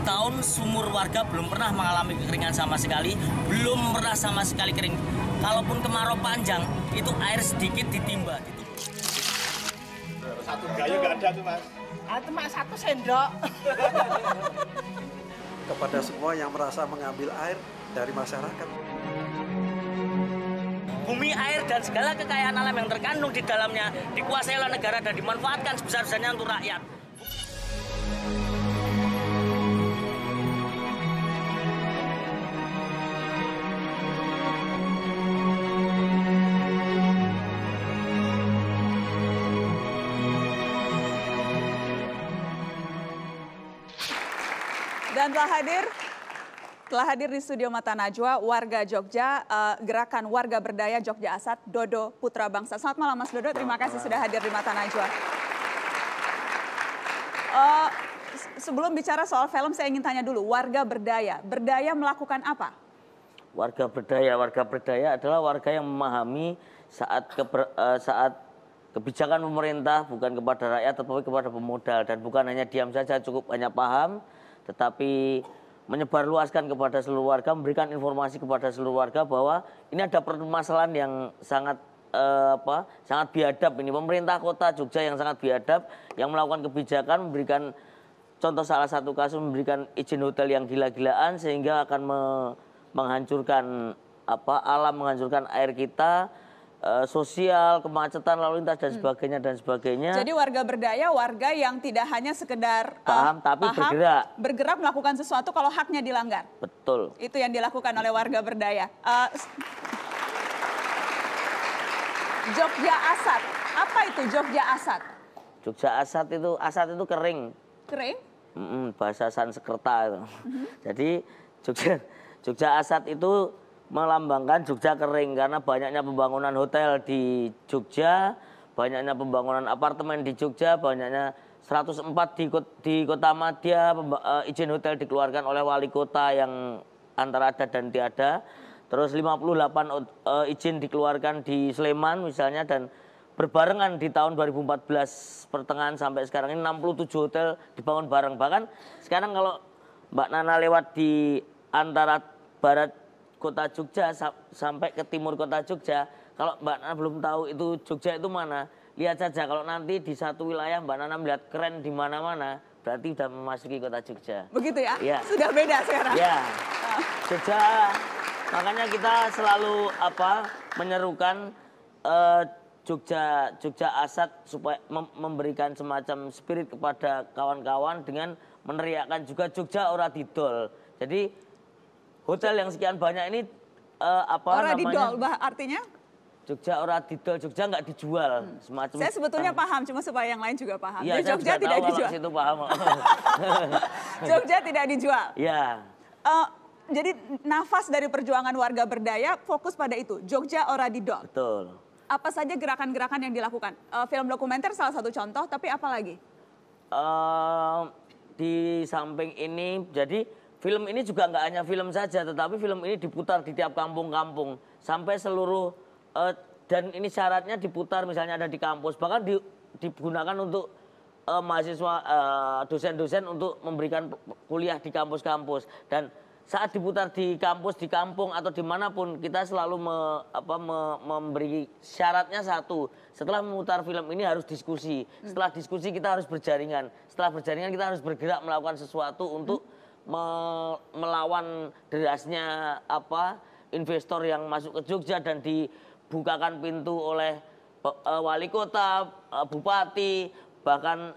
Tahun sumur warga belum pernah mengalami kekeringan sama sekali, belum pernah sama sekali kering. Kalaupun kemarau panjang, itu air sedikit ditimba. Satu gayu nggak ada tuh mas? Itu mak 1 sendok. Kepada semua yang merasa mengambil air dari masyarakat. Bumi, air, dan segala kekayaan alam yang terkandung di dalamnya dikuasai oleh negara dan dimanfaatkan sebesar-besarnya untuk rakyat. Dan telah hadir di studio Mata Najwa, warga Jogja, gerakan warga berdaya Jogja Asat, Dodo Putra Bangsa. Selamat malam Mas Dodo, terima kasih sudah hadir di Mata Najwa. Sebelum bicara soal film, saya ingin tanya dulu, warga berdaya melakukan apa? Warga berdaya adalah warga yang memahami saat kebijakan pemerintah bukan kepada rakyat tetapi kepada pemodal, dan bukan hanya diam saja, cukup hanya paham, tetapi menyebarluaskan kepada seluruh warga, memberikan informasi kepada seluruh warga bahwa ini ada permasalahan yang sangat sangat biadab ini. Pemerintah kota Jogja yang sangat biadab, yang melakukan kebijakan, memberikan contoh salah satu kasus, memberikan izin hotel yang gila-gilaan sehingga akan menghancurkan alam, menghancurkan air kita, sosial, kemacetan, lalu lintas dan sebagainya. Jadi warga berdaya, warga yang tidak hanya sekedar paham tapi bergerak melakukan sesuatu kalau haknya dilanggar. Betul. Itu yang dilakukan oleh warga berdaya. Jogja Asat, apa itu Jogja Asat? Jogja Asat itu kering. Kering? Bahasa Sanskerta itu. Jadi Jogja Asat itu melambangkan Jogja kering karena banyaknya pembangunan hotel di Jogja, banyaknya pembangunan apartemen di Jogja, banyaknya 104 di Kota Madya, izin hotel dikeluarkan oleh wali kota yang antara ada dan tiada. Terus 58 izin dikeluarkan di Sleman misalnya, dan berbarengan di tahun 2014 pertengahan sampai sekarang ini 67 hotel dibangun bareng. Bahkan sekarang kalau Mbak Nana lewat di antara barat Kota Jogja sampai ke timur Kota Jogja, kalau Mbak Nana belum tahu itu Jogja itu mana, lihat saja. Kalau nanti di satu wilayah Mbak Nana melihat keren di mana-mana, berarti sudah memasuki Kota Jogja. Begitu ya? Ya. Sudah beda sekarang. Ya. Jogja, makanya kita selalu menyerukan Jogja Asat supaya memberikan semacam spirit kepada kawan-kawan dengan meneriakkan juga Jogja ora didol. Jadi hotel yang sekian banyak ini ora didol, artinya? Jogja ora didol, Jogja nggak dijual. Semacam. Saya sebetulnya paham, cuma supaya yang lain juga paham. Ya, Jogja tidak dijual. Situ paham. Jogja tidak dijual. Ya. Jadi nafas dari perjuangan warga berdaya fokus pada itu, Jogja ora didol. Betul. Apa saja gerakan-gerakan yang dilakukan? Film dokumenter salah satu contoh, tapi apa lagi? Di samping ini, jadi film ini juga nggak hanya film saja, tetapi film ini diputar di tiap kampung-kampung sampai seluruh, dan ini syaratnya diputar misalnya ada di kampus, bahkan digunakan untuk mahasiswa, dosen-dosen untuk memberikan kuliah di kampus-kampus. Dan saat diputar di kampus, di kampung atau dimanapun, kita selalu memberi syaratnya satu. Setelah memutar film ini harus diskusi. Setelah diskusi kita harus berjaringan. Setelah berjaringan kita harus bergerak melakukan sesuatu untuk melawan derasnya investor yang masuk ke Jogja, dan dibukakan pintu oleh wali kota, bupati, bahkan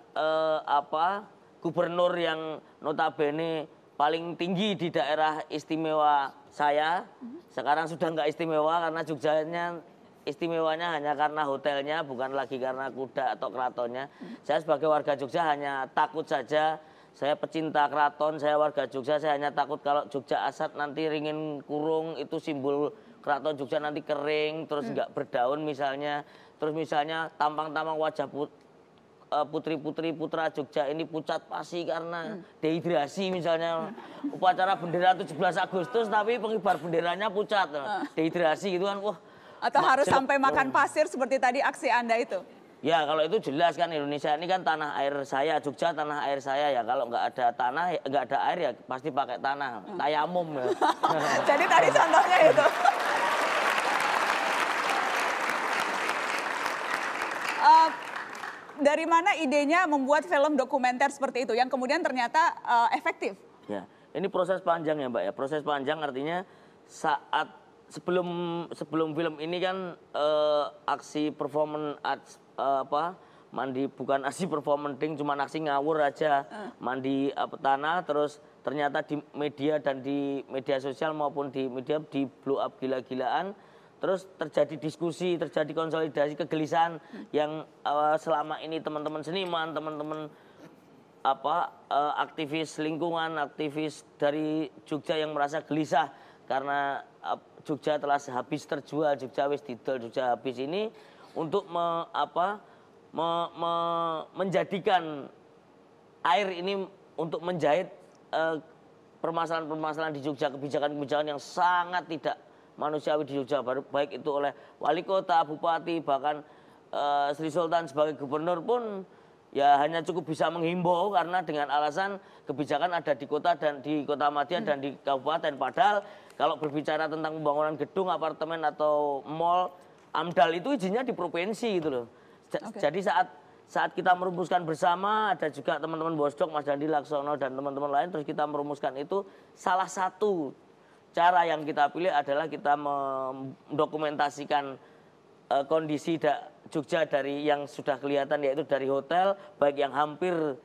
gubernur yang notabene paling tinggi di daerah istimewa saya. Sekarang sudah nggak istimewa karena Jogjanya istimewanya hanya karena hotelnya, bukan lagi karena kuda atau keratonnya. Saya sebagai warga Jogja hanya takut saja. Saya pecinta keraton, saya warga Jogja, saya hanya takut kalau Jogja Asat nanti ringin kurung, itu simbol keraton Jogja nanti kering, terus nggak berdaun misalnya. Terus misalnya tampang-tampang wajah putri-putri putra Jogja ini pucat pasi karena dehidrasi misalnya. Upacara bendera 17 Agustus tapi pengibar benderanya pucat, dehidrasi gitu kan. Wah. Atau harus sampai makan pasir seperti tadi aksi Anda itu. Ya kalau itu jelas kan Indonesia ini kan tanah air saya, Jogja tanah air saya ya. Kalau nggak ada tanah, nggak ada air ya pasti pakai tanah, tayamum ya. Jadi tadi contohnya itu. Dari mana idenya membuat film dokumenter seperti itu yang kemudian ternyata efektif? Ya, ini proses panjang ya Mbak ya. Proses panjang artinya saat sebelum film ini kan aksi performance arts mandi bukan aksi performancing cuma aksi ngawur aja mandi tanah terus ternyata di media dan di media sosial maupun di media di blow up gila-gilaan terus terjadi diskusi terjadi konsolidasi kegelisahan yang selama ini teman-teman seniman teman-teman aktivis lingkungan aktivis dari Jogja yang merasa gelisah karena Jogja telah habis terjual Jogja wis didol Jogja habis ini untuk menjadikan air ini untuk menjahit permasalahan-permasalahan di Jogja, kebijakan-kebijakan yang sangat tidak manusiawi di Jogja, baik itu oleh wali kota, bupati, bahkan Sri Sultan sebagai gubernur pun ya hanya cukup bisa menghimbau karena dengan alasan kebijakan ada di kota dan di Kota Madya dan di kabupaten. Padahal kalau berbicara tentang pembangunan gedung, apartemen atau mall, AMDAL itu izinnya di provinsi gitu loh. Jadi saat kita merumuskan bersama, ada juga teman-teman Bosdok, Mas Dandi Laksono dan teman-teman lain, terus kita merumuskan itu, salah satu cara yang kita pilih adalah kita mendokumentasikan kondisi Jogja dari yang sudah kelihatan yaitu dari hotel, baik yang hampir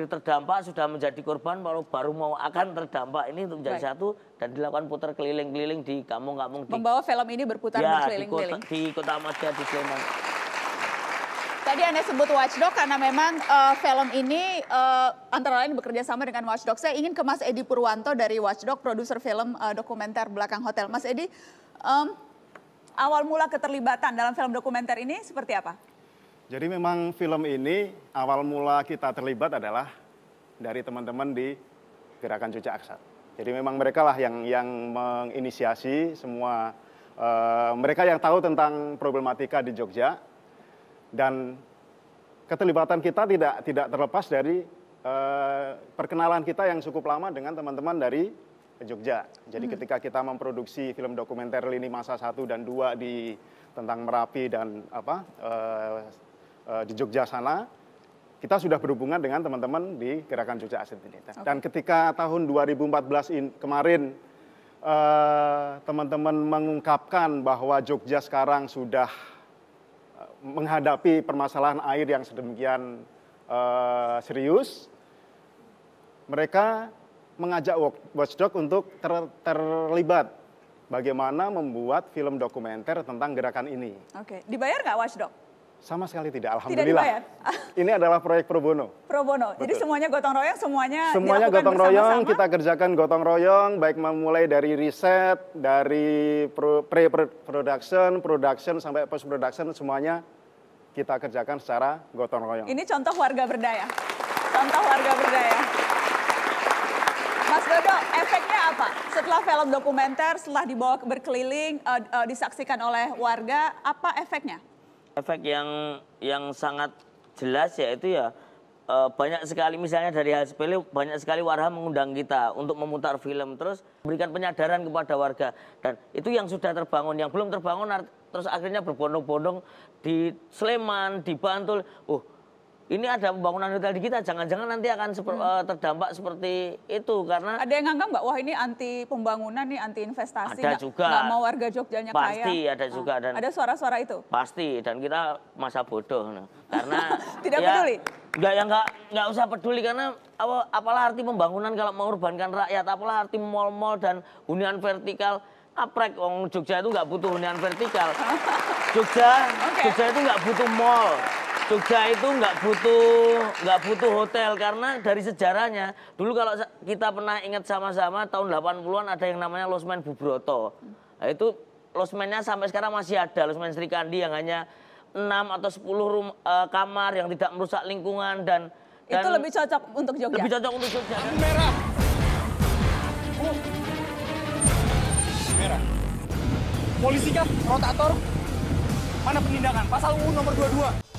terdampak sudah menjadi korban baru mau akan terdampak ini untuk menjadi satu dan dilakukan putar keliling-keliling di kampung-kampung. Membawa film ini berputar berkeliling-keliling. Di Kota Madya di Sleman. Tadi Anda sebut Watchdog karena memang film ini antara lain bekerja sama dengan Watchdog. Saya ingin ke Mas Edi Purwanto dari Watchdog, produser film dokumenter Belakang Hotel. Mas Edi, awal mula keterlibatan dalam film dokumenter ini seperti apa? Jadi memang film ini awal mula kita terlibat adalah dari teman-teman di Gerakan Jogja Aksat. Jadi memang mereka lah yang menginisiasi semua, mereka yang tahu tentang problematika di Jogja. Dan keterlibatan kita tidak terlepas dari perkenalan kita yang cukup lama dengan teman-teman dari Jogja. Jadi ketika kita memproduksi film dokumenter Lini Masa 1 dan 2 tentang Merapi dan di Jogja sana, kita sudah berhubungan dengan teman-teman di Gerakan Jogja Aksat ini. Dan ketika tahun 2014 kemarin teman-teman mengungkapkan bahwa Jogja sekarang sudah menghadapi permasalahan air yang sedemikian serius, mereka mengajak Watchdog untuk terlibat bagaimana membuat film dokumenter tentang gerakan ini. Oke, dibayar nggak Watchdog? Sama sekali tidak, alhamdulillah. Tidak dibayar? Ini adalah proyek pro bono. Pro bono, jadi semuanya gotong royong, semuanya gotong royong, kita kerjakan gotong royong, baik memulai dari riset, dari pre-production, production, sampai post-production, semuanya kita kerjakan secara gotong royong. Ini contoh warga berdaya, contoh warga berdaya. Mas Dodo, efeknya apa? Setelah film dokumenter, setelah dibawa berkeliling, disaksikan oleh warga, apa efeknya? Efek yang sangat jelas yaitu ya banyak sekali misalnya dari hal sepele banyak sekali warga mengundang kita untuk memutar film terus memberikan penyadaran kepada warga dan itu yang sudah terbangun yang belum terbangun terus akhirnya berbondong-bondong di Sleman, di Bantul. Ini ada pembangunan hotel di kita, jangan-jangan nanti akan terdampak seperti itu karena ada yang nganggap Mbak, wah ini anti pembangunan nih, anti investasi. Ada juga. Nggak mau warga Jogjanya kaya. Pasti ada juga dan ada suara-suara itu. Pasti dan kita masa bodoh karena tidak peduli. Nggak usah peduli karena apalah arti pembangunan kalau mengorbankan rakyat, apalah arti mal-mal dan hunian vertikal. Aprek, Jogja itu nggak butuh hunian vertikal. Jogja itu nggak butuh mall. Jogja itu nggak butuh hotel karena dari sejarahnya dulu kalau kita pernah ingat sama-sama tahun 80-an ada yang namanya Losmen Bubroto. Nah, itu losmennya sampai sekarang masih ada, Losmen Sri Kandi yang hanya 6 atau 10 kamar yang tidak merusak lingkungan dan itu lebih cocok untuk Jogja. Lebih cocok untuk Jogja. Merah. Merah. Polisi kah? Rotator? Mana penindakan? Pasal UU nomor 22.